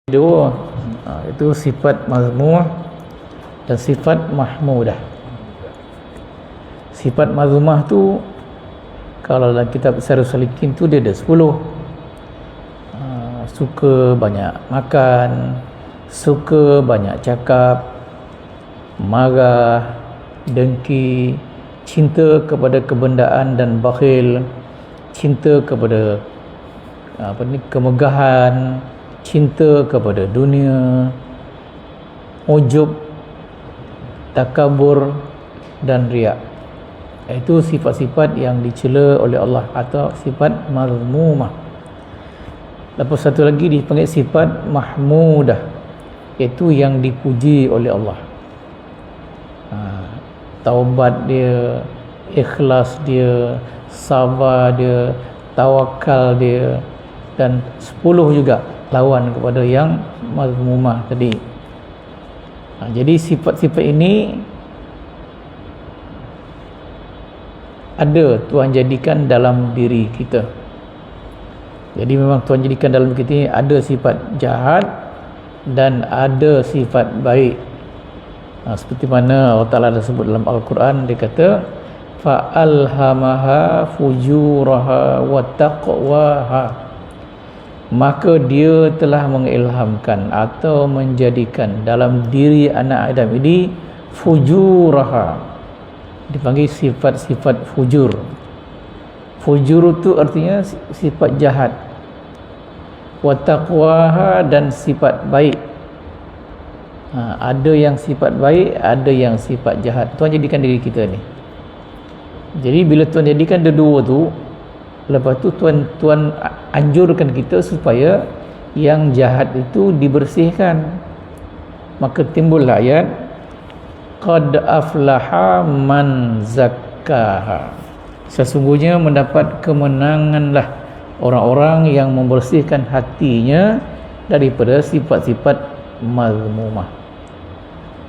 Dua, itu sifat mazmumah dan sifat mahmudah. Sifat mazmumah tu kalau dalam kitab Syarah Salikin tu dia ada 10. Suka banyak makan, suka banyak cakap, marah, dengki, cinta kepada kebendaan dan bakhil, cinta kepada kemegahan, cinta kepada dunia, ujub, takabur dan riak. Itu sifat-sifat yang dicela oleh Allah atau sifat mazmumah. Lepas satu lagi dipanggil sifat mahmudah, iaitu yang dipuji oleh Allah. Taubat dia, ikhlas dia, sabar dia, tawakal dia, dan 10 juga lawan kepada yang mazmumah tadi. Jadi sifat-sifat ini ada Tuhan jadikan dalam diri kita. Jadi memang Tuhan jadikan dalam kita ini ada sifat jahat dan ada sifat baik. Seperti mana Allah Ta'ala dah sebut dalam Al-Quran, dia kata fa'alhamaha fujuraha wa taqwaha, maka dia telah mengilhamkan atau menjadikan dalam diri anak Adam ini fujuraha, dipanggil sifat-sifat fujur. Fujur itu artinya sifat jahat, wa taqwaha dan sifat baik. Ada yang sifat baik, ada yang sifat jahat. Tuhan jadikan diri kita ni. Jadi bila Tuhan jadikan dua tu, lepas tu Tuhan anjurkan kita supaya yang jahat itu dibersihkan. Maka timbullah ayat qad aflaha man zakkaha, sesungguhnya mendapat kemenanganlah orang-orang yang membersihkan hatinya daripada sifat-sifat mazmumah.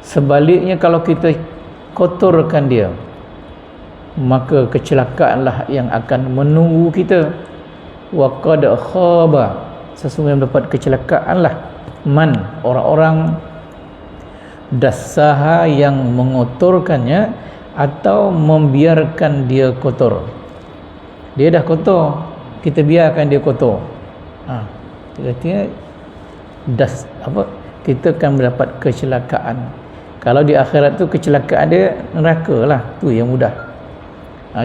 Sebaliknya kalau kita kotorkan dia, maka kecelakaanlah yang akan menunggu kita. Wa qad khaba, sesungguhnya mendapat kecelakaanlah man, orang-orang dassaha yang mengotorkannya atau membiarkan dia kotor. Dia dah kotor, kita biarkan dia kotor. Artinya kita akan mendapat kecelakaan. Kalau di akhirat tu kecelakaan dia neraka lah, tu yang mudah.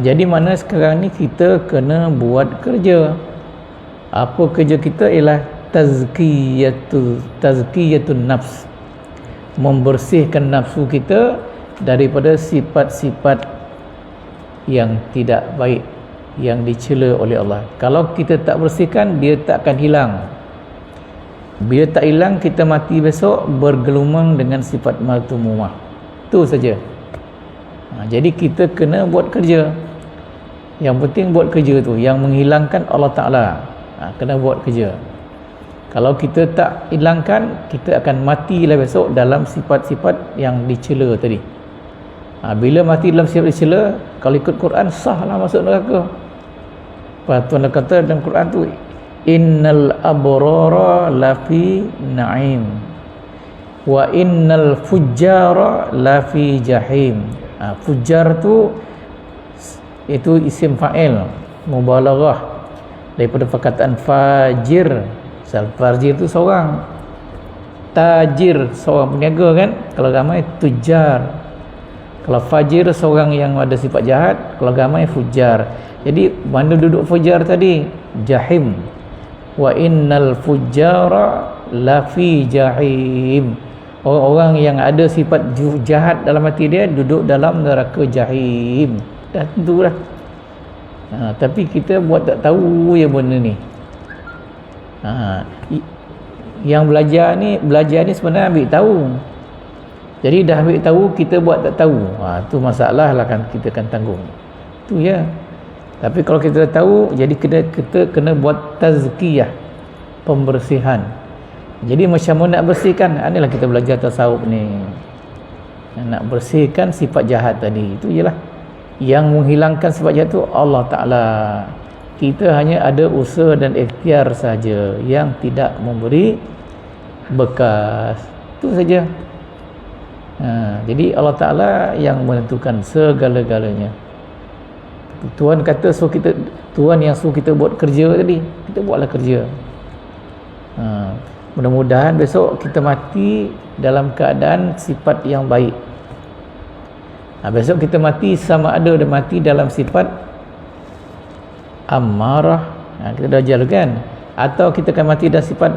Jadi mana sekarang ni kita kena buat kerja. Apa kerja kita ialah tazkiyatun nafs, membersihkan nafsu kita daripada sifat-sifat yang tidak baik yang dicela oleh Allah. Kalau kita tak bersihkan, dia tak akan hilang. Bila tak hilang, kita mati besok bergelumang dengan sifat mazmumah. Itu saja. Jadi kita kena buat kerja. Yang penting buat kerja tu, yang menghilangkan Allah Ta'ala. Kena buat kerja. Kalau kita tak hilangkan, kita akan matilah besok dalam sifat-sifat yang dicela tadi. Bila mati dalam sifat dicela, kalau ikut Quran, sahlah masuk neraka. Tuhan kata dalam Quran tu, innal abrara lafi na'im wa innal fujjara lafi jahim. Fujjar tu itu isim fa'il mubalaghah daripada perkataan fajir. Fajir tu seorang, tajir seorang peniaga kan, kalau ramai tujar. Kalau fajir seorang yang ada sifat jahat, kalau ramai fujar. Jadi mana duduk fujar tadi? Jahim. Wa innal fujjara lafi jahim, orang-orang yang ada sifat jahat dalam hati dia duduk dalam neraka jahim. Dah tentulah. Tapi kita buat tak tahu ya benda ni. Yang belajar ni sebenarnya ambil tahu. Jadi dah ambil tahu, kita buat tak tahu. Tu masalah lah kan, kita akan tanggung. Tu ya. Tapi kalau kita dah tahu, jadi kita kena buat tazkiyah, pembersihan. Jadi macam mana nak bersihkan? Inilah kita belajar tasawuf ni. Nak bersihkan sifat jahat tadi. Itu ialah yang menghilangkan sifat jahat tu Allah Ta'ala. Kita hanya ada usaha dan ikhtiar saja yang tidak memberi bekas. Itu saja. Jadi Allah Ta'ala yang menentukan segala-galanya. Tuhan kata suruh kita, Tuhan yang suruh kita buat kerja tadi, kita buatlah kerja. Mudah-mudahan besok kita mati dalam keadaan sifat yang baik. Besok kita mati sama ada mati dalam sifat amarah, kita dah ajar kan, atau kita akan mati dalam sifat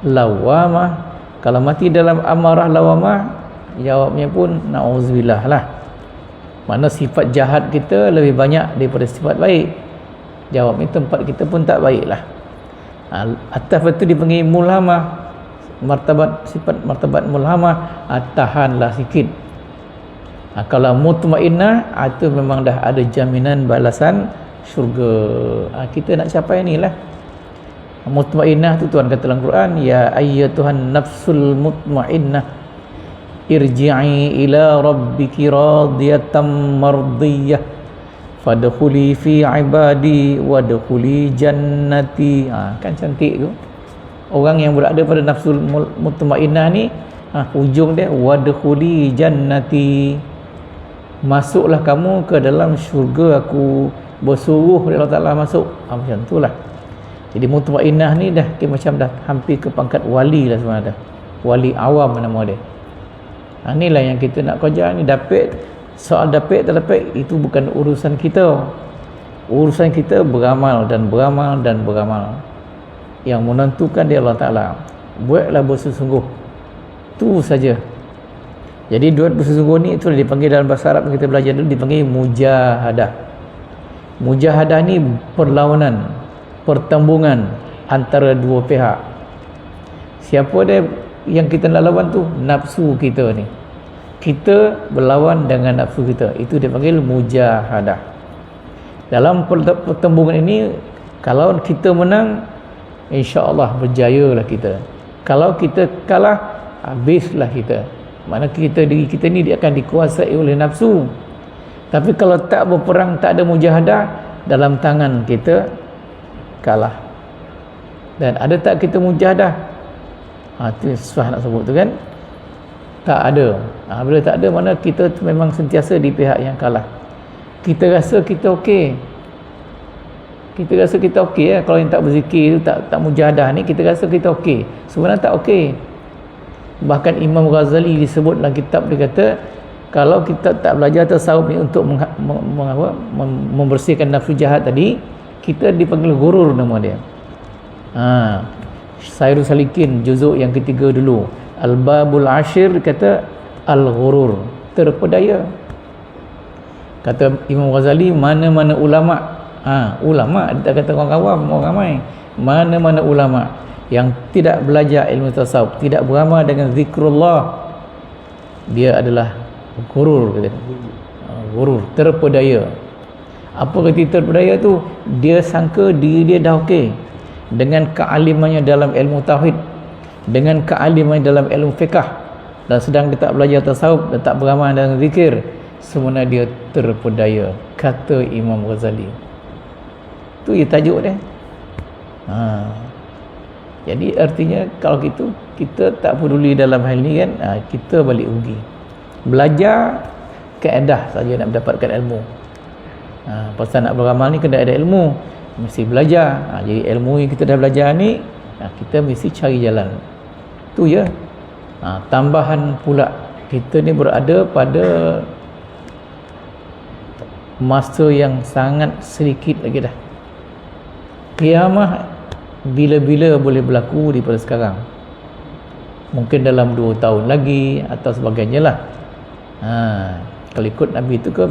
lawamah. Kalau mati dalam amarah lawamah, jawabnya pun na'udzubillah lah. Mana sifat jahat kita lebih banyak daripada sifat baik. Jawabnya tempat kita pun tak baik lah. Atas itu dipanggil mulhamah. Sifat martabat mulhamah, tahanlah sikit. Kalau mutmainnah, itu memang dah ada jaminan balasan syurga. Kita nak capai ni lah. Mutmainnah tu Tuhan kata dalam Quran, ya ayyatuhan nafsul mutmainnah irji'i ila rabbiki radiyatan mardiyah fadkhuli fi ibadi wadkhuli jannati. Kan cantik tu. Orang yang berada pada nafsul mutmainnah ni, ujung dia wadkhuli jannati, masuklah kamu ke dalam syurga aku, bersuruh Allah Ta'ala masuk. Macam tu lah. Jadi mutmainnah ni dah macam dah hampir ke pangkat wali lah sebenarnya. Wali awam nama dia. Inilah yang kita nak kerja ni. Dapat soal dapat tak dapat, itu bukan urusan kita. Urusan kita beramal dan beramal dan beramal. Yang menentukan dia Allah Ta'ala. Buatlah bersungguh. Itu saja. Jadi buat bersungguh ni itu dipanggil dalam bahasa Arab, kita belajar dulu, dipanggil mujahadah. Mujahadah ni perlawanan, pertembungan antara dua pihak. Siapa dia yang kita nak lawan tu? Nafsu kita ni. Kita berlawan dengan nafsu kita. Itu dipanggil mujahadah. Dalam pertembungan ini, kalau kita menang, insya-Allah berjayalah kita. Kalau kita kalah, habislah kita. Mana diri kita ni dia akan dikuasai oleh nafsu. Tapi kalau tak berperang, tak ada mujahadah, dalam tangan kita kalah. Dan ada tak kita mujahadah? Itu susah nak sebut tu kan. Tak ada. Bila tak ada, mana kita memang sentiasa di pihak yang kalah. Kita rasa kita okey. Kita rasa kita okey. Kalau yang tak berzikir tu, tak mujahadah ni, kita rasa kita okey. Sebenarnya tak okey. Bahkan Imam Ghazali disebut dalam kitab, dia kata, kalau kita tak belajar tasawuf ni untuk membersihkan nafsu jahat tadi, kita dipanggil ghurur nama dia. Sairul Salikin juzuk yang ketiga dulu, Al-Babul Ashir, kata al-ghurur, terpedaya. Kata Imam Ghazali, mana-mana ulama, ulama, dia kata orang awam, orang ramai, mana-mana ulama yang tidak belajar ilmu tasawuf, tidak beramal dengan zikrullah, dia adalah ghurur, kata. Ghurur, terpedaya. Apa kata terpedaya tu? Dia sangka diri dia dah okey dengan kealimannya dalam ilmu tauhid, dengan kealimannya dalam ilmu fiqh, dan sedang dia tak belajar tasawuf dan tak beramal dengan zikir, sebenarnya dia terpedaya, kata Imam Ghazali. Tu ya tajuk dia. Jadi artinya kalau gitu, kita tak peduli dalam hal ni kan, kita balik rugi. Belajar kaedah saja nak mendapatkan ilmu. Pasal nak beramal ni kena ada ilmu, mesti belajar. Jadi ilmu yang kita dah belajar ni, kita mesti cari jalan. Tu ya. Tambahan pula, kita ni berada pada masa yang sangat sedikit lagi dah. Kiamah bila-bila boleh berlaku daripada sekarang. Mungkin dalam 2 tahun lagi atau sebagainya lah. Kalau ikut Nabi itu ke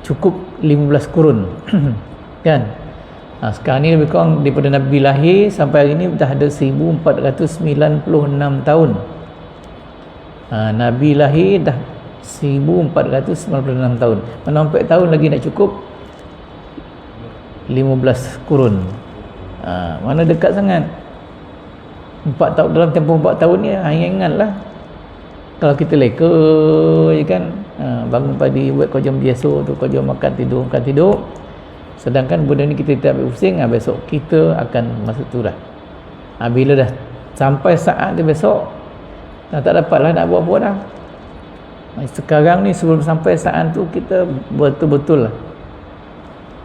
cukup 15 kurun kan. Sekarang ni lebih kurang daripada Nabi lahir sampai hari ni dah ada 1496 tahun. Nabi lahir dah 1496 tahun. Mana 4 tahun lagi nak cukup 15 kurun. Mana dekat sangat. 4 tahun, dalam tempoh 4 tahun ni ingat-ingatlah. Kalau kita leka je kan, bangun pagi buat kerja biasa tu, kerja makan tidur. Sedangkan benda ni kita tak ambil pusing, besok kita akan masuk tu dah. Bila dah sampai saat dia besok tak dapatlah nak buat apa dah. Sekarang ni sebelum sampai saat tu kita betul-betul lah,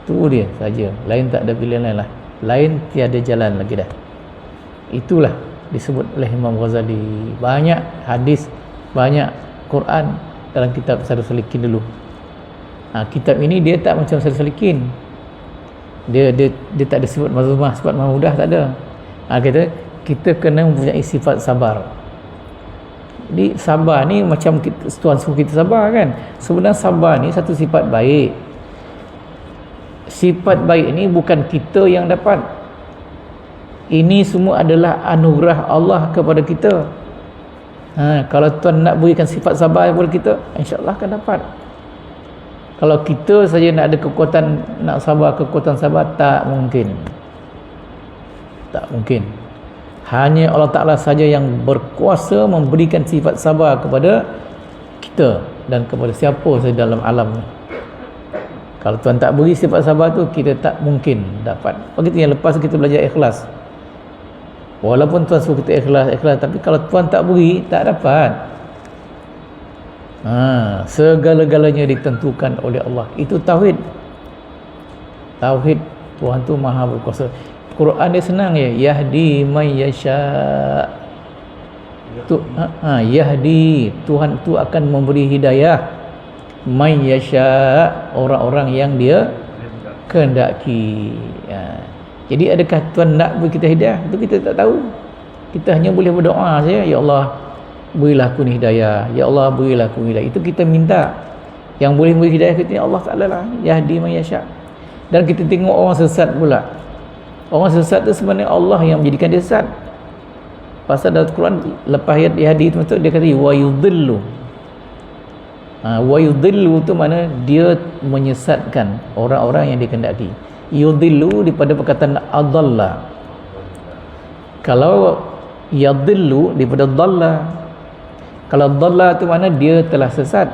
tu dia saja, lain tak ada pilihan lain lah, lain tiada jalan lagi dah. Itulah disebut oleh Imam Ghazali. Banyak hadis, banyak Quran dalam kitab Sarif Salikin dulu. Kitab ini dia tak macam Sarif Salikin, dia tak ada sifat mazmumah, sifat mahmudah tak ada. Kita kena mempunyai sifat sabar. Jadi sabar ni macam Tuhan suruh kita sabar kan. Sebenarnya sabar ni satu sifat baik. Sifat baik ni bukan kita yang dapat. Ini semua adalah anugerah Allah kepada kita. Kalau Tuhan nak berikan sifat sabar kepada kita, insya-Allah akan dapat. Kalau kita saja nak ada kekuatan nak sabar, kekuatan sabar, tak mungkin. Tak mungkin. Hanya Allah Ta'ala saja yang berkuasa memberikan sifat sabar kepada kita dan kepada siapa saja dalam alam ni. Kalau Tuhan tak beri sifat sabar tu, kita tak mungkin dapat. Begitu yang lepas kita belajar ikhlas. Walaupun Tuhan suruh kita ikhlas, tapi kalau Tuhan tak beri, tak dapat. Segala-galanya ditentukan oleh Allah. Itu tauhid. Tauhid Tuhan tu maha berkuasa. Quran dia senang ya, yahdi may yasha. Yahdi, Tuhan tu akan memberi hidayah may yasha, orang-orang yang dia kehendaki. Jadi adakah Tuhan nak beri kita hidayah? Itu kita tak tahu. Kita hanya boleh berdoa saja, ya Allah berilah aku ni hidayah, ya Allah berilah aku hidayah. Itu kita minta. Yang boleh beri hidayah kita Allah Ta'ala lah, yahdi may yasha. Dan kita tengok orang sesat pula. Orang sesat tu sebenarnya Allah yang menjadikan dia sesat. Pasal dalam Quran lepas ayat yahdi itu dia kata wa yudhillu. Wa yudhillu tu mana dia menyesatkan orang-orang yang dikehendaki. Yudhillu daripada perkataan adalla. Kalau yadhillu daripada dhalla. Kalau dhalla tu mana dia telah sesat.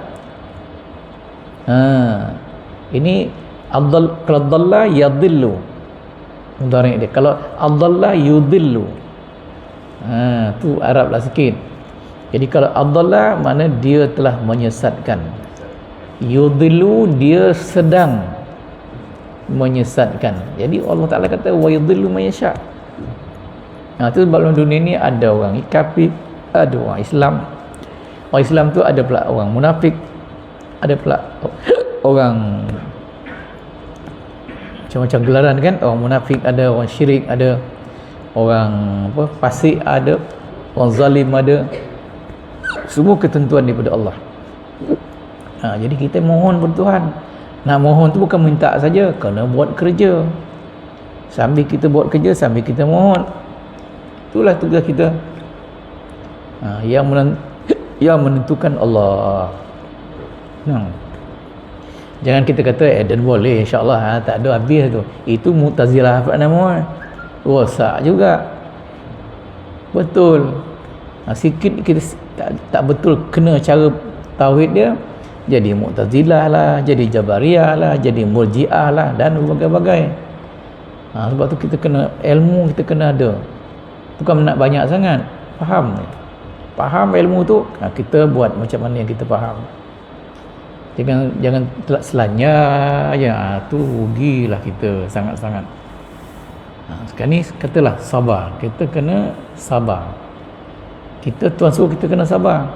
Ini kalau dhalla yadhillu, mudhari' dia. Kalau adalla yudhillu, tu Arab lah sikit. Jadi kalau adalla mana dia telah menyesatkan, yudhillu dia sedang menyesatkan. Jadi Allah Ta'ala kata wa yudhillu man yasha. Tu dalam dunia ni ada orang kafir, ada orang Islam. Orang Islam tu ada pula orang munafik, ada pula orang macam-macam gelaran kan. Orang munafik ada, orang syirik ada, orang fasik ada, orang zalim ada. Semua ketentuan daripada Allah. Jadi kita mohon kepada Tuhan. Nak mohon tu bukan minta saja, kena buat kerja. Sambil kita buat kerja, sambil kita mohon. Itulah tugas kita. Yang menentukan Allah. Jangan kita kata dan boleh insya-Allah, tak ada habis tu. Itu Mu'tazilah apa nama? Rosak juga. Betul. Sikit kita tak betul kena cara tauhid dia, jadi Mu'tazilah lah, jadi Jabariyah lah, jadi Murji'ah lah dan berbagai-bagai. Sebab tu kita kena ilmu, kita kena ada. Bukan nak banyak sangat, faham ilmu tu, kita buat macam mana yang kita faham. Jangan telat selanya aja, tu rugilah kita sangat-sangat. Sekarang ni katalah sabar, kita kena sabar. Tuhan suruh kita kena sabar.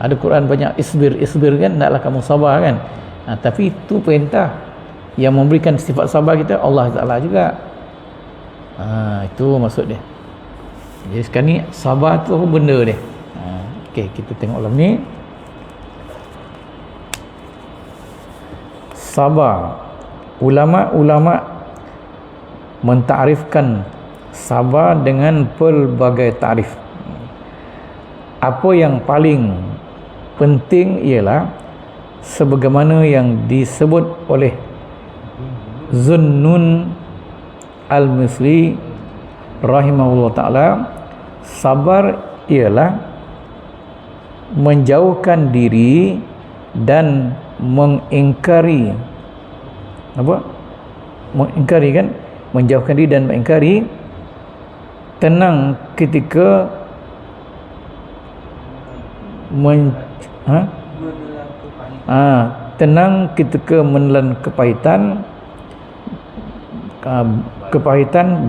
Ada Quran banyak isbir kan, naklah kamu sabar kan. Tapi itu perintah. Yang memberikan sifat sabar kita Allah Ta'ala juga. Itu maksud dia. Jadi sekarang ni sabar tu apa benda dia? Okey, kita tengok dalam ni. Sabar. Ulama-ulama mentakrifkan sabar dengan pelbagai takrif. Apa yang paling penting ialah sebagaimana yang disebut oleh Zunnun Al-Misri rahimahullah ta'ala, sabar ialah menjauhkan diri dan mengingkari mengingkari kan, menjauhkan diri dan mengingkari tenang ketika tenang ketika menelan kepahitan,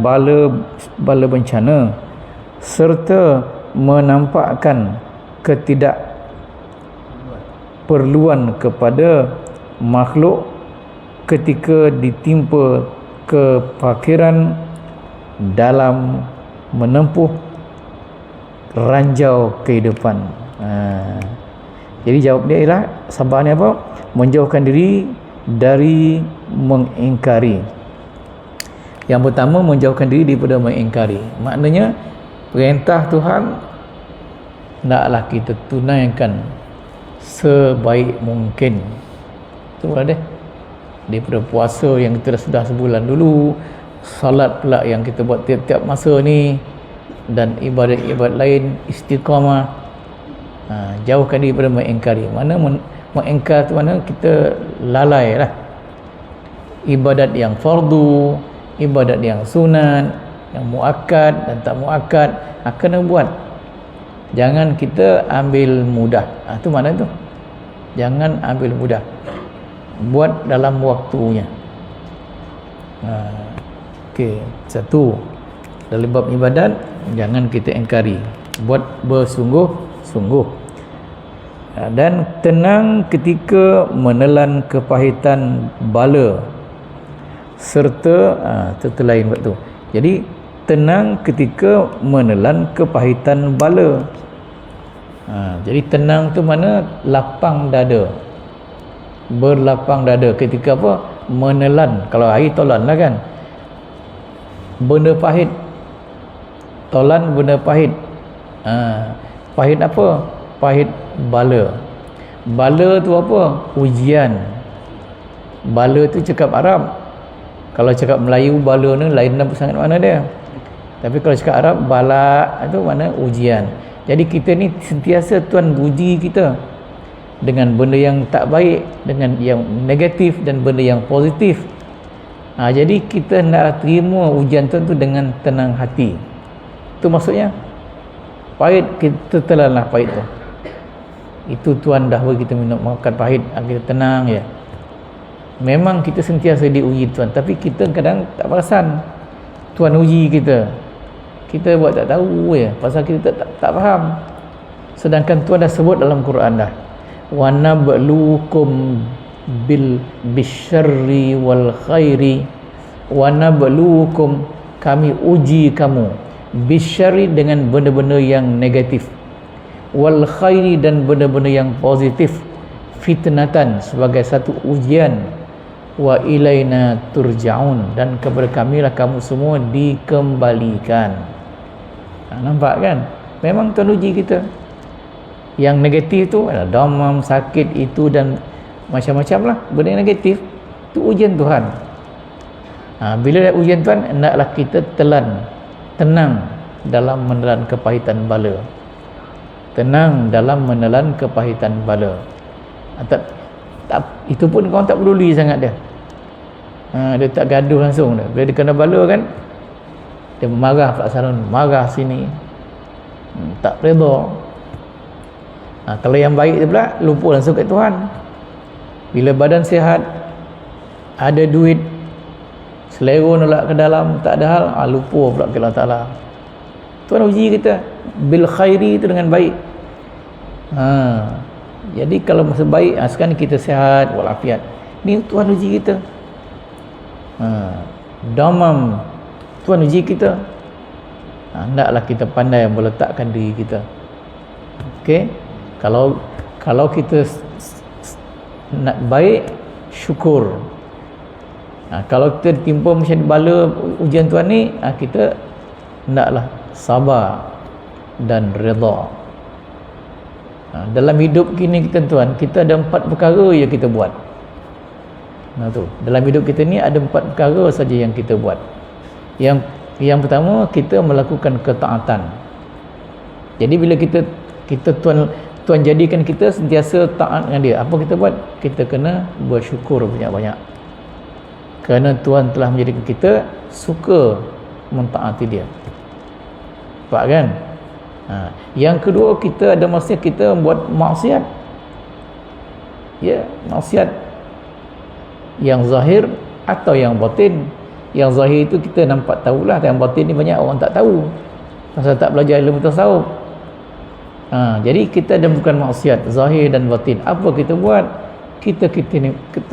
bala bencana, serta menampakkan ketidakperluan kepada makhluk ketika ditimpa kefakiran dalam menempuh ranjau kehidupan. Jadi jawab dia ialah, sabar ni apa? Menjauhkan diri dari mengingkari. Yang pertama, menjauhkan diri daripada mengingkari. Maknanya perintah Tuhan naklah kita tunaikan sebaik mungkin. Itulah dia. Daripada puasa yang kita sudah sebulan dulu, salat pula yang kita buat tiap-tiap masa ni, dan ibadat-ibadat lain, istiqamah. Jauhkan diri daripada mengingkari. Mana mengingkar tu mana kita lalai lah. Ibadat yang fardu, ibadat yang sunat, yang muakkad dan tak muakkad, kena buat. Jangan kita ambil mudah. Tu mana tu? Jangan ambil mudah. Buat dalam waktunya. Okey, satu, dalam bab ibadat jangan kita ingkari, buat bersungguh-sungguh. Dan tenang ketika menelan kepahitan bala, serta lain waktu. Jadi tenang ketika menelan kepahitan bala. Jadi tenang tu mana? Lapang dada, berlapang dada ketika apa? Menelan. Kalau air tolan lah kan, benda pahit, tolan benda pahit. Pahit apa? Pahit bala. Bala tu apa? Ujian. Bala tu cakap Arab. Kalau cakap Melayu, bala ni lain sangat mana dia. Tapi kalau cakap Arab, bala tu mana? Ujian. Jadi kita ni sentiasa Tuhan uji kita dengan benda yang tak baik, dengan yang negatif dan benda yang positif. Jadi kita nak terima ujian Tuhan tu dengan tenang hati. Itu maksudnya. Pahit, kita telanlah pahit tu. Itu Tuhan dah bagi kita minum makan pahit, kita tenang ya. Memang kita sentiasa diuji Tuhan, tapi kita kadang tak perasan Tuhan uji kita. Kita buat tak tahu ya, pasal kita tak faham. Sedangkan Tuhan dah sebut dalam Quran dah, wa nabluukum bisyarri wal khairi, wa nabluukum, kami uji kamu, bisyarri dengan benda-benda yang negatif, wal khairi dan benda-benda yang positif, fitnatan sebagai satu ujian, wa ilaina turja'un, dan kepada kamilah kamu semua dikembalikan. Nampak kan? Memang Tuhan uji kita. Yang negatif tu adalah demam, sakit itu dan macam-macam lah benda yang negatif. Itu ujian Tuhan. Bila ada ujian Tuhan, hendaklah kita tenang dalam menelan kepahitan bala. Tenang dalam menelan kepahitan bala. Itu pun kawan tak peduli sangat dia. Dia tak gaduh langsung dia. Bila dia kena bala kan, dia marah Pak Sarun, marah sini, tak redha. Kalau yang baik dia pula lupa langsung kat Tuhan. Bila badan sihat, ada duit, selera nolak ke dalam, tak ada hal, lupa pula ke Allah Ta'ala. Tuhan uji kita bil khairi, itu dengan baik. Jadi kalau masa baik, sekarang kita sihat walafiat, ni Tuhan uji kita. Damam, Tuhan uji kita. Hendaklah kita pandai meletakkan diri kita. Okey, kalau kita nak baik, syukur. Kalau kita timpa macam bala ujian Tuhan ni, kita hendaklah sabar dan redha. Dalam hidup kini kita tuan, kita ada 4 perkara yang kita buat. Tu, dalam hidup kita ni ada 4 perkara saja yang kita buat. Yang pertama, kita melakukan ketaatan. Jadi bila kita Tuhan jadikan kita sentiasa taat dengan dia, apa kita buat? Kita kena bersyukur banyak-banyak. Kerana Tuhan telah menjadikan kita suka mentaati dia. nampak kan. Yang kedua, kita ada masa kita buat maksiat. Ya, maksiat yang zahir atau yang batin. Yang zahir itu kita nampak tahulah, yang batin ni banyak orang tak tahu pasal tak belajar ilmu tasawuf. Jadi kita ada bukan maksiat zahir dan batin. Apa kita buat? Kita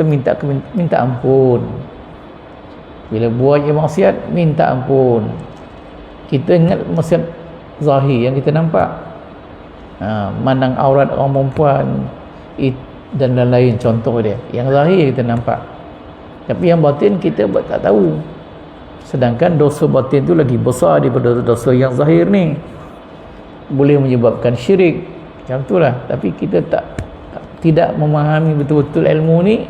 minta ampun. Bila buat yang maksiat, minta ampun. Kita ingat maksiat zahir yang kita nampak, mandang aurat orang perempuan dan lain-lain, contoh dia. Yang zahir kita nampak, tapi yang batin kita tak tahu. Sedangkan dosa batin tu lagi besar daripada dosa yang zahir ni, boleh menyebabkan syirik macam itulah. Tapi kita tidak memahami betul-betul ilmu ni,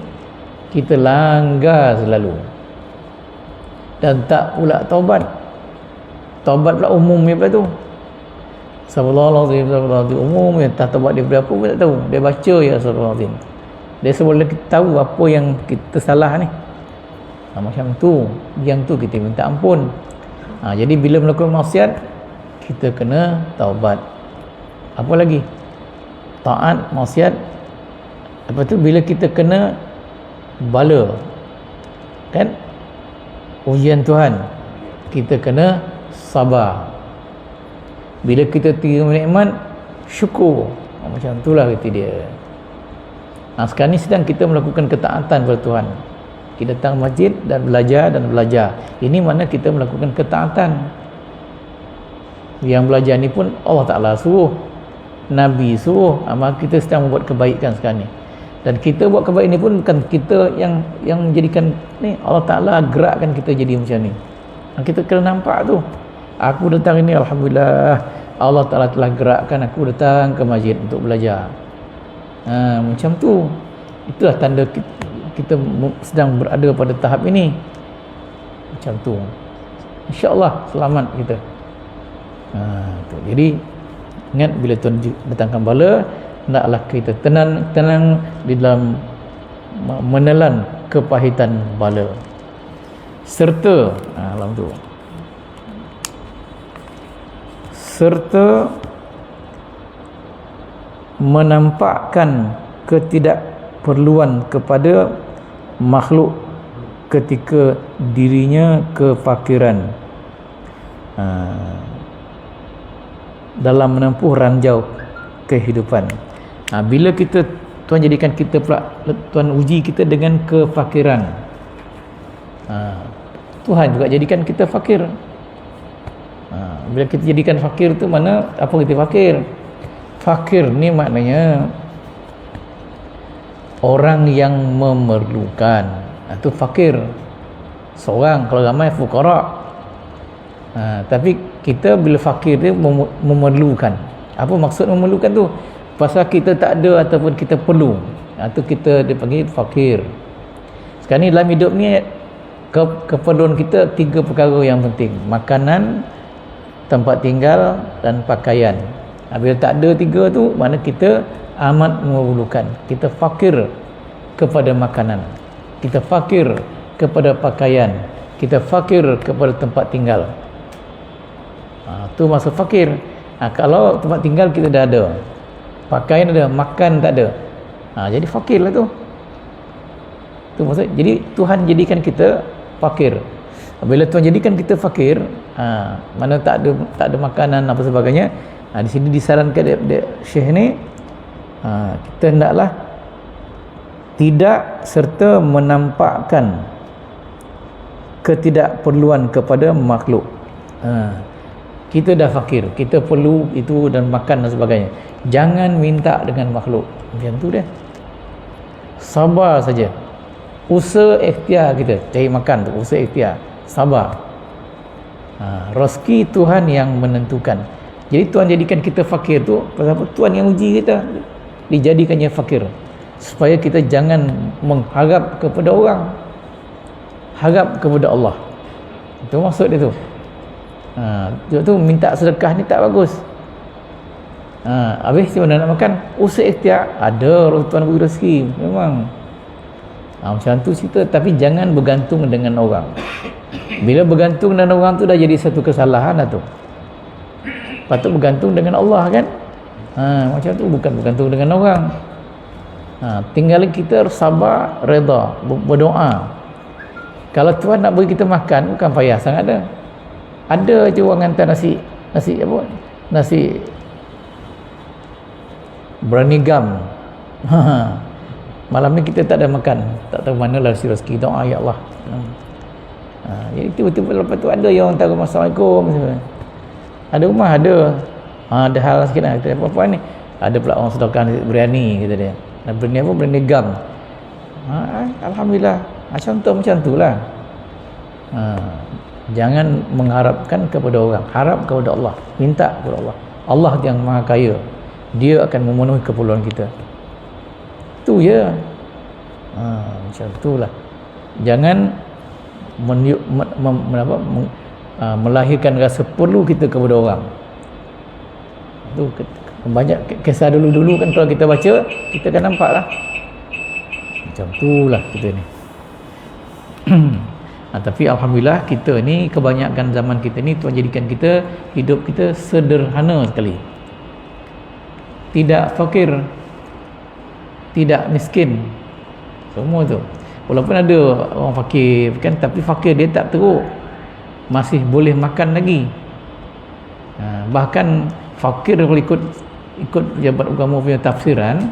kita langgar selalu dan tak pula taubat. Taubat pula umum pula tu. Sallallahu alaihi wasallam umum, tak taubat dia berapa pun tak tahu. Dia baca ya sallallahu alaihi wasallam. Dia sebelum kita tahu apa yang kita salah ni. Macam tu. Yang tu kita minta ampun. Jadi bila melakukan maksiat, kita kena taubat. Apa lagi? Taat, maksiat. Lepas tu bila kita kena bala, kan, ujian Tuhan, kita kena sabar. Bila kita terima nikmat, syukur. Macam itulah kata dia. Sekarang ni sedang kita melakukan ketaatan kepada Tuhan. Kita datang masjid dan belajar. Ini mana kita melakukan ketaatan. Yang belajar ni pun Allah Ta'ala suruh, Nabi suruh. Maka kita sedang membuat kebaikan sekarang ni. Dan kita buat kebaikan ni pun bukan kita yang jadikan ni. Allah Ta'ala gerakkan kita jadi macam ni. Kita kena nampak tu. Aku datang ini, alhamdulillah, Allah Ta'ala telah gerakkan aku datang ke masjid untuk belajar. Macam tu. Itulah tanda kita sedang berada pada tahap ini. Macam tu. InsyaAllah selamat kita. Tu. Jadi ingat, bila Tuhan datangkan bala, hendaklah kita tenang di dalam menelan kepahitan bala. Serta menampakkan ketidakperluan kepada makhluk ketika dirinya kefakiran dalam menempuh ranjau kehidupan. Bila Tuhan jadikan kita pula, Tuhan uji kita dengan kefakiran. Tuhan juga jadikan kita fakir. Bila kita jadikan fakir tu, mana apa kita fakir? Fakir ni maknanya orang yang memerlukan. Itu fakir. Seorang, kalau ramai fuqara. Tapi kita bila fakir dia memerlukan. Apa maksud memerlukan tu? Pasal kita tak ada ataupun kita perlu. Itu kita dipanggil fakir. Sekarang ni dalam hidup ni, keperluan kita 3 perkara yang penting. Makanan, tempat tinggal dan pakaian. Bila tak ada 3 tu, mana kita amat memerlukan. Kita fakir kepada makanan, kita fakir kepada pakaian, kita fakir kepada tempat tinggal. Tu maksud fakir. Kalau tempat tinggal kita dah ada, pakaian ada, makan tak ada, jadi fakir lah tu. Tu maksud. Jadi Tuhan jadikan kita fakir. Bila Tuhan jadikan kita fakir, mana tak ada makanan apa sebagainya, di sini disarankan Syekh ni, kita hendaklah tidak serta menampakkan ketidakperluan kepada makhluk. Kita dah fakir, kita perlu itu dan makan dan sebagainya. Jangan minta dengan makhluk. Macam tu dia. Sabar saja. Usaha ikhtiar kita cari makan tu, usaha ikhtiar. Sabar. Rezeki Tuhan yang menentukan. Jadi Tuhan jadikan kita fakir tu pasal apa? Tuhan yang uji kita, dijadikannya fakir supaya kita jangan mengharap kepada orang, harap kepada Allah. Itu maksud dia tu. Sebab tu minta sedekah ni tak bagus. Habis macam mana nak makan? Usaha ikhtiar, ada Tuhan beri rezeki memang. Macam tu cerita. Tapi jangan bergantung dengan orang. Bila bergantung dengan orang tu dah jadi satu kesalahan lah tu. patut bergantung dengan Allah kan. Macam tu, bukan bergantung dengan orang. Tinggal kita harus sabar, redha, berdoa. Kalau Tuhan nak beri kita makan, bukan payah sangat dah. Ada je orang hantar nasi berani gam. Malam ni kita tak ada makan, tak tahu mana lah rezeki. Doa ya Allah. Jadi tiba-tiba lepas tu ada yang hantar Assalamualaikum. Ada rumah ada hal sikit lah. Kita apa ni, ada pula orang sedekah berani kata dia. Berani apa? Berani gam. Alhamdulillah. Contoh macam tu lah. Jangan mengharapkan kepada orang, harap kepada Allah, minta kepada Allah. Allah yang maha kaya, dia akan memenuhi keperluan kita. Tu ya. Macam tu lah. Jangan melahirkan rasa perlu kita kepada orang. Tu banyak kisah dulu-dulu kan, kalau kita baca kita kan nampak lah. Macam tu lah kita ni. Tapi alhamdulillah kita ni, kebanyakan zaman kita ni Tuhan jadikan kita, hidup kita sederhana sekali. Tidak fakir, tidak miskin, semua tu. Walaupun ada orang fakir kan, tapi fakir dia tak teruk, masih boleh makan lagi. Bahkan fakir kalau ikut pejabat agama punya tafsiran,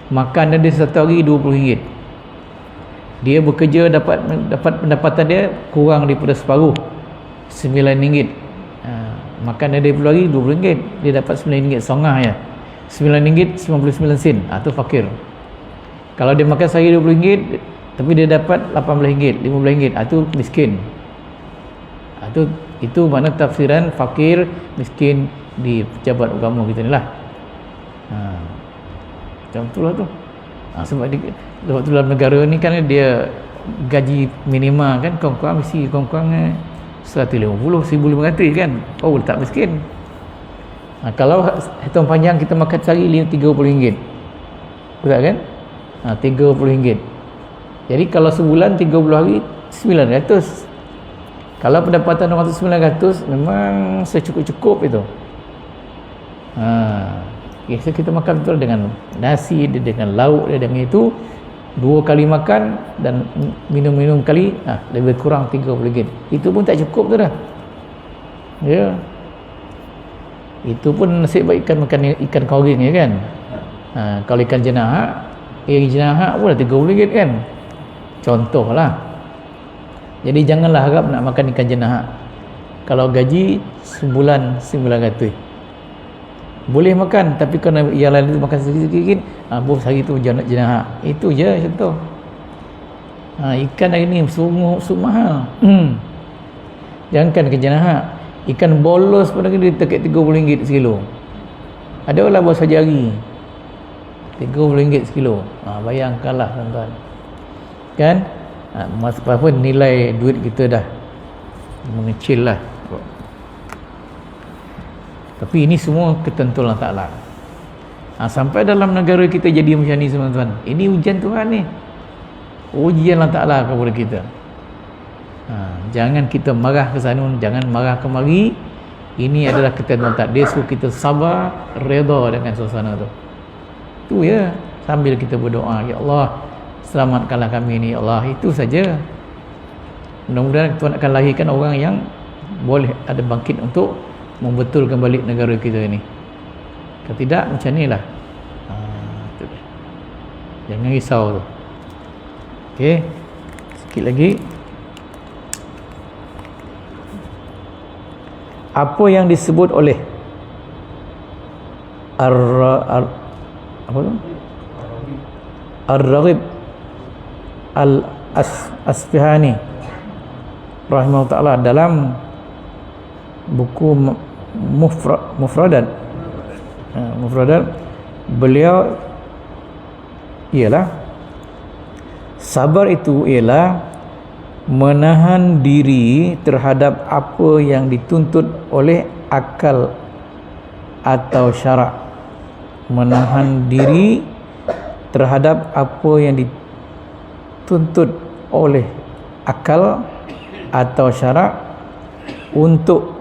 makan dia satu hari RM20. Dia bekerja dapat pendapatan dia kurang daripada separuh, RM9. Makan dia 10 hari RM20, dia dapat RM9 setengah ya, RM9.99. Tu fakir. Kalau dia makan sehari RM20 tapi dia dapat RM18, RM15, tu miskin. Itu makna tafsiran fakir, miskin di pejabat agama kita ni lah. Macam tu lah tu. Sebab tu dalam negara ni kan dia gaji minima kan, kurang-kurang mesti kurang-kurang 150, 1,500 kan. Tak miskin. Kalau hitung panjang kita makan sehari RM30, betul kan? RM30. Jadi kalau sebulan 30 hari 900. Kalau pendapatan orang tu 900, memang secukup-cukup itu. So kita makan betul dengan nasi, dengan lauk dia, dengan itu 2 kali makan dan minum kali, lebih kurang RM30. Itu pun tak cukup tu dah. Ya. Itu pun nasib baik makan ikan koring ya kan. Kalau ikan jenahak, jenahak pun dah RM30 kan. Contohlah. Jadi janganlah harap nak makan ikan jenahak. Kalau gaji sebulan 900. Boleh makan, tapi kalau yang lain tu makan sedikit-sedikit, bos hari tu jenahak. Itu je contoh. Ikan hari ni semua mahal. Jangankan ikan jenahak, ikan bolos pun dia dekat RM30 sekilo. Ada lah bos jari RM30 sekilo. Bayangkanlah tuan-tuan. Kan? Apa nilai duit kita dah mengecil lah. Tapi ini semua ketentuan Allah Ta'ala. Sampai dalam negara kita jadi macam ni teman-teman. Ini ujian Tuhan ni. Ujian Allah Ta'ala kepada kita. Jangan kita marah ke sana, jangan marah kemari. Ini adalah ketentuan Allah Ta'ala. Dia suruh kita sabar, redha dengan suasana tu. Tu ya. Sambil kita berdoa, ya Allah, selamatkanlah kami ni, ya Allah. Itu saja. Mudah-mudahan Tuhan akan lahirkan orang yang boleh ada bangkit untuk membetulkan balik negara kita ini. Kalau tidak, macam ni lah. Jangan risau tu. Okey, sikit lagi. Apa yang disebut oleh Ar-Raghib Al-Asfahani rahimahullah ta'ala dalam buku Mufradat, beliau ialah sabar itu ialah menahan diri terhadap apa yang dituntut oleh akal atau syarak. Menahan diri terhadap apa yang dituntut oleh akal atau syarak untuk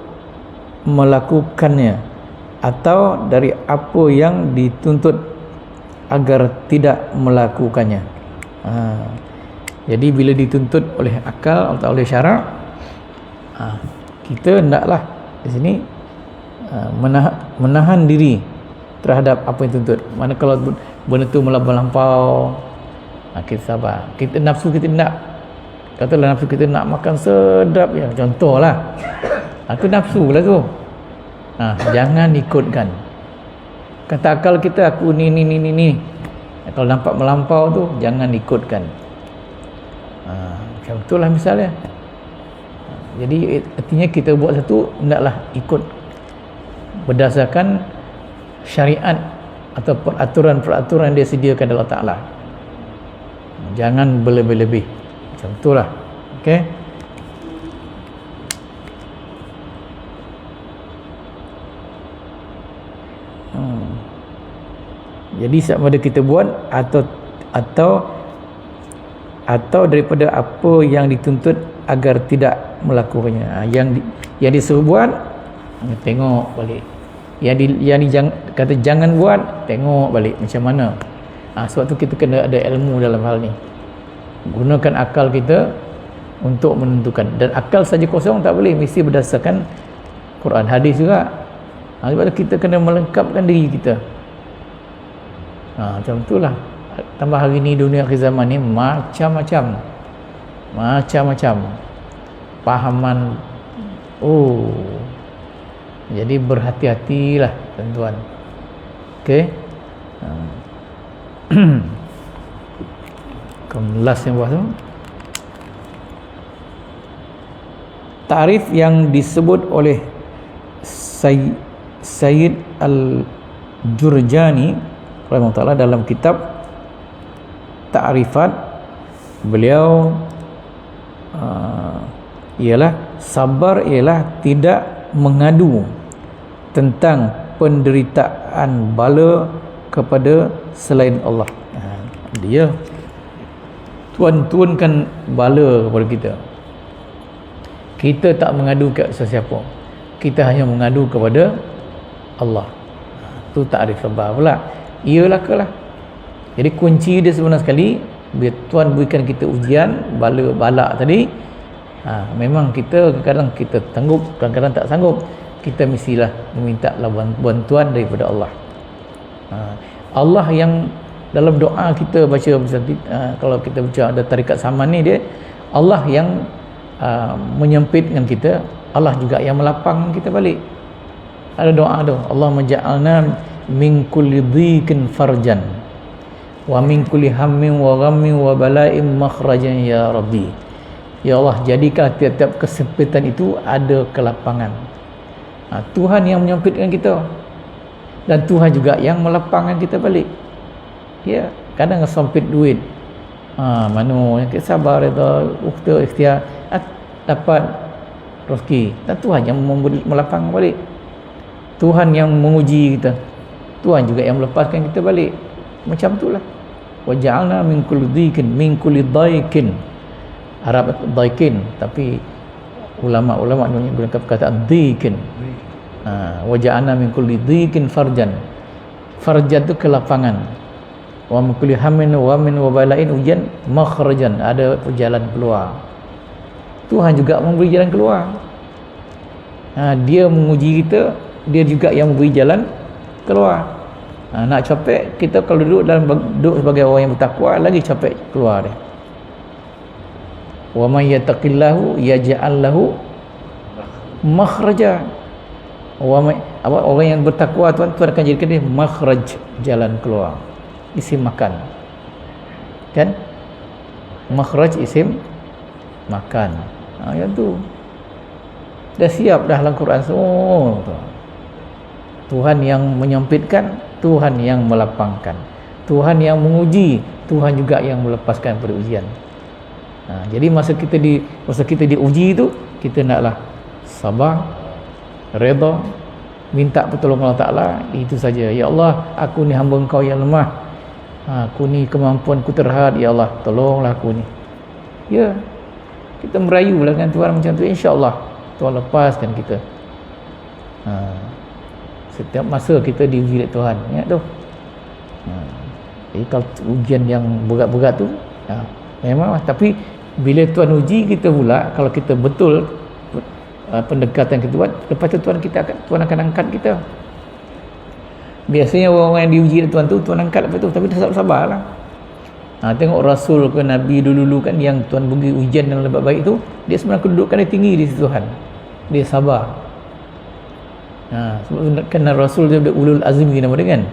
melakukannya, atau dari apa yang dituntut agar tidak melakukannya. Jadi bila dituntut oleh akal atau oleh syarak, kita hendaklah di sini menahan diri terhadap apa yang tuntut. Mana kalau benda tu melampau, kita sabar. Kita nafsu kita nak, katalah nafsu kita nak makan sedap ya, contohlah. Itu nafsu lah tu. Jangan ikutkan. Kata akal kita, aku ni. Kalau nampak melampau tu, jangan ikutkan. Macam itulah misalnya. Jadi artinya kita buat satu, hendaklah ikut berdasarkan syariat atau peraturan-peraturan yang dia sediakan Allah Ta'ala. Jangan berlebih-lebih. Macam itulah. Okey. Jadi sama ada kita buat atau daripada apa yang dituntut agar tidak melakukannya. Yang disuruh buat, tengok balik. Yang kata jangan buat, tengok balik macam mana. Sebab tu kita kena ada ilmu dalam hal ni. Gunakan akal kita untuk menentukan. Dan akal saja kosong tak boleh, mesti berdasarkan Quran, hadis juga. Sebab tu kita kena melengkapkan diri kita. Macam itulah. Tambah hari ni dunia akhir zaman ni macam-macam pahaman. Jadi berhati-hatilah tuan-tuan. Okey. Kelas yang buat tu, tarif yang disebut oleh Sayyid Al-Jurjani rahimahullah dalam kitab Ta'rifat, beliau ialah sabar ialah tidak mengadu tentang penderitaan bala kepada selain Allah. Dia turunkan bala kepada kita. Kita tak mengadu ke sesiapa, kita hanya mengadu kepada Allah. Itu ta'rif sabar pula. Iyalah kelah. Jadi kunci dia sebenarnya sekali, bila Tuhan berikan kita ujian, bala tadi, memang kita kadang-kadang kita sanggup, kadang-kadang tak sanggup. Kita mestilah meminta bantuan daripada Allah. Allah yang dalam doa kita baca, kalau kita baca ada tarikat saman ni, dia Allah yang menyempitkan kita, Allah juga yang melapangkan kita balik. Ada doa tu, Allahumma ja'alna min kulli dhiqin farjan wa min kulli hammin wa ghammin wa bala'in makhrajan ya Rabbi. Ya Allah, jadikan tiap-tiap kesempitan itu ada kelapangan. Tuhan yang menyempitkan kita, dan Tuhan juga yang melapangkan kita balik. Ya, kadang sempit duit, mana kita sabar itu ikhtiar dapat rezeki, dan Tuhan yang melapangkan balik. Tuhan yang menguji kita, Tuhan juga yang melepaskan kita balik. Macam itulah. Wa ja'alna min kulli dhiqin min kulli dhaiqin. Arab dhaiqin, tapi ulama-ulama gunakan perkataan dhiqin. Wa ja'alna min kulli dhiqin farjan. Farjan itu kelapangan. Wa min kulli hammin wa min wa bala'in ujian makhrajan, ada jalan keluar. Tuhan juga memberi jalan keluar. Dia menguji kita, dia juga yang memberi jalan keluar. Nak capek, kita kalau duduk sebagai orang yang bertakwa, lagi capek keluar dia. Wa may yattaqillahu yaj'al lahu makhraja. Orang yang bertakwa, Tuhan akan jadikan dia makhraj, jalan keluar. Isim makan, kan? Makhraj isim makan. Yang tu dah siap dah dalam Quran semua. Tuhan yang menyempitkan, Tuhan yang melapangkan, Tuhan yang menguji, Tuhan juga yang melepaskan pada ujian. Jadi masa kita diuji itu, kita naklah sabar, redha, minta pertolongan Allah Ta'ala. Itu saja. Ya Allah, aku ni hamba Engkau yang lemah, aku ni kemampuanku terhad, ya Allah, tolonglah aku ni. Ya, kita merayu dengan Tuhan macam tu, insya-Allah Tuhan lepaskan kita. Setiap masa kita diuji oleh Tuhan, ingat tu. Jadi kalau ujian yang berat-berat tu, memang. Tapi bila Tuhan uji kita pula, kalau kita betul pendekatan kita buat, lepas tu Tuhan akan angkat kita. Biasanya orang-orang yang diuji oleh Tuhan tu, Tuhan angkat lepas tu, tapi dah sabarlah. Tengok Rasul ke Nabi dulu-dulu kan, yang Tuhan beri ujian yang lebih baik tu, dia sebenarnya kedudukan dia tinggi di sisi Tuhan. Dia sabar. Sebab kena Rasul dia ulul azmi nama dia kan,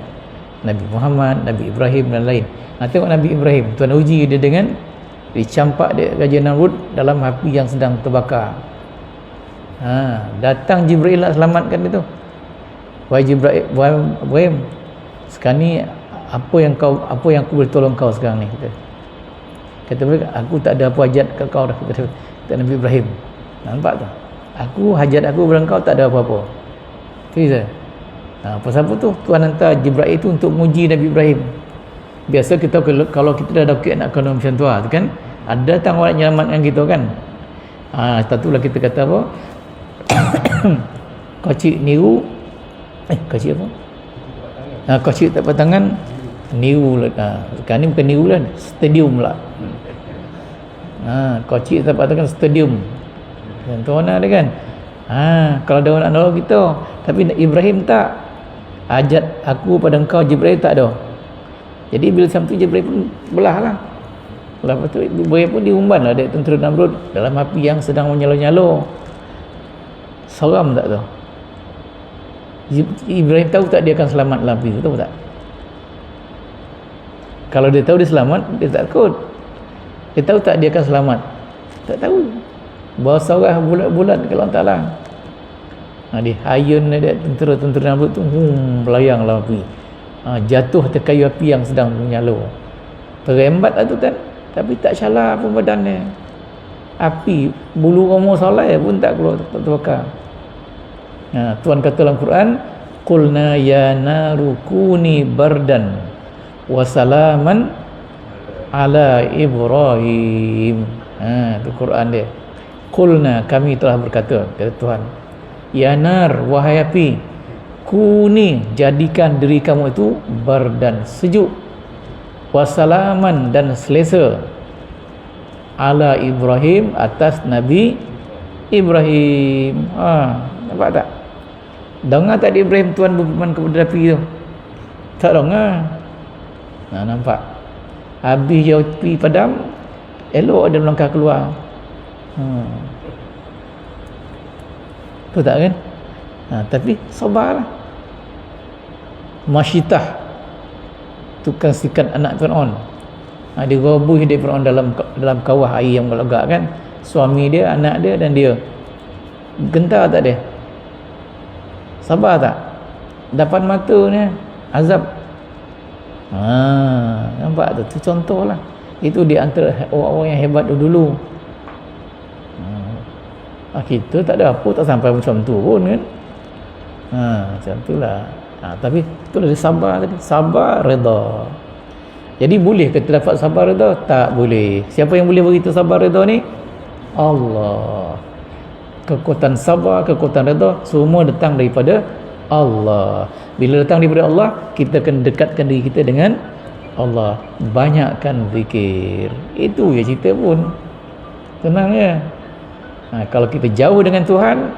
Nabi Muhammad, Nabi Ibrahim dan lain. Tengok Nabi Ibrahim, Tuhan uji dia dengan dicampak dia Raja Namrud dalam api yang sedang terbakar. Datang Jibril nak selamatkan dia tu. Wahai Jibril, Ibrahim, sekarang ni apa yang aku boleh tolong kau sekarang ni? Kata mereka, aku tak ada apa hajat kat kau dah, kata Nabi Ibrahim. Nampak tak? Hajat aku pada kau tak ada apa-apa. Itu je. Pasal apa tu? Tuhan hantar Jibril itu untuk menguji Nabi Ibrahim. Biasa kita kalau kita dah dapat nak kena macam tu kan, ada datang orang nyelamatkan kita kan. Satulah kita kata apa? Kocik niru. Kocik apa? Kocik tak tangan niru lah. Sekarang ni bukan niru lah, stadium lah. Kocik tak tangan stadium. Tuan ada kan? Kalau ada orang nak nolong kita, tapi Ibrahim tak. Hajat aku pada engkau Jibril tak ada. Jadi bila sampai tu Jibril pun belah lah. Lepas tu Jibril pun diumban lah dari tentera Namrud dalam api yang sedang menyala-nyala. Seram tak tu? Ibrahim tahu tak dia akan selamat dalam api tu, tahu tak? Kalau dia tahu dia selamat, dia tak takut. Dia tahu tak dia akan selamat? Tak tahu. Bawa sorah bulat-bulat ke Allah Ta'ala. Dia hayun dia tentera-tentera Namrud tu melayang dalam api. Jatuh atas kayu api yang sedang menyala. Terembat lah tu kan, tapi tak salah pun badannya. Api bulu roma soleh pun tak keluar, tak terbakar. Tuhan kata dalam Quran, qulna ya naru kuni bardan wa salaman ala Ibrahim. Itu Quran dia. Qulna, kami telah berkata, kata Tuhan, ya nar, wahai api, kuni, jadikan diri kamu itu bardan, sejuk, wasalaman, dan selesa, ala Ibrahim, atas Nabi Ibrahim. Nampak tak? Dengar tak Ibrahim Tuhan berfirman kepada api tu? Tak dengar. Nampak? Habis je api padam, elok dia melangkah keluar. Betul tak kan? Tapi sabarlah. Masyitah, tukang sikat anak Fir'aun, dia roboh dia Fir'aun dalam kawah air yang melegak kan. Suami dia, anak dia dan dia. Gentar tak dia? Sabar tak? Depan mata ni azab. Nampak tu? Itu contoh lah. Itu di antara orang-orang yang hebat dulu. Kita tak ada apa, tak sampai macam tu pun kan. Macam tu lah. Tapi itulah dia sabar tadi. Sabar, reda. Jadi boleh kita dapat sabar reda? Tak boleh. Siapa yang boleh beri kita sabar reda ni? Allah. Kekuatan sabar, kekuatan reda, semua datang daripada Allah. Bila datang daripada Allah, kita akan dekatkan diri kita dengan Allah. Banyakkan zikir. Itu je cerita pun. Tenang ya. Kalau kita jauh dengan Tuhan,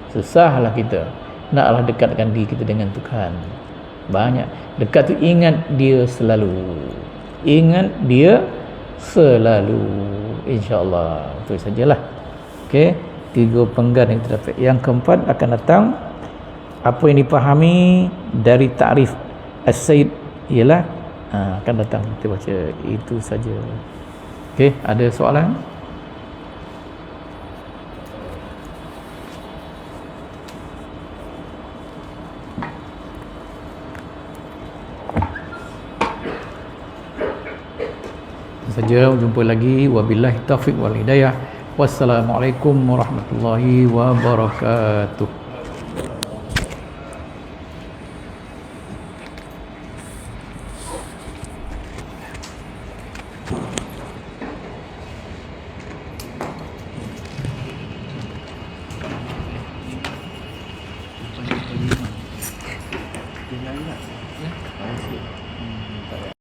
susahlah kita naklah dekatkan diri kita dengan Tuhan. Banyak dekat tu, ingat dia selalu. Ingat dia selalu. InsyaAllah. Itu sajalah. Okey, 3 penggan yang kita dapat. Yang keempat akan datang apa yang dipahami dari ta'rif As-Sayyid ialah akan datang. Kita baca itu saja. Okey, ada soalan? Saja, jumpa lagi. Wabillahi taufiq wal hidayah. Wassalamualaikum warahmatullahi wabarakatuh. Dia lagi tak? Ya.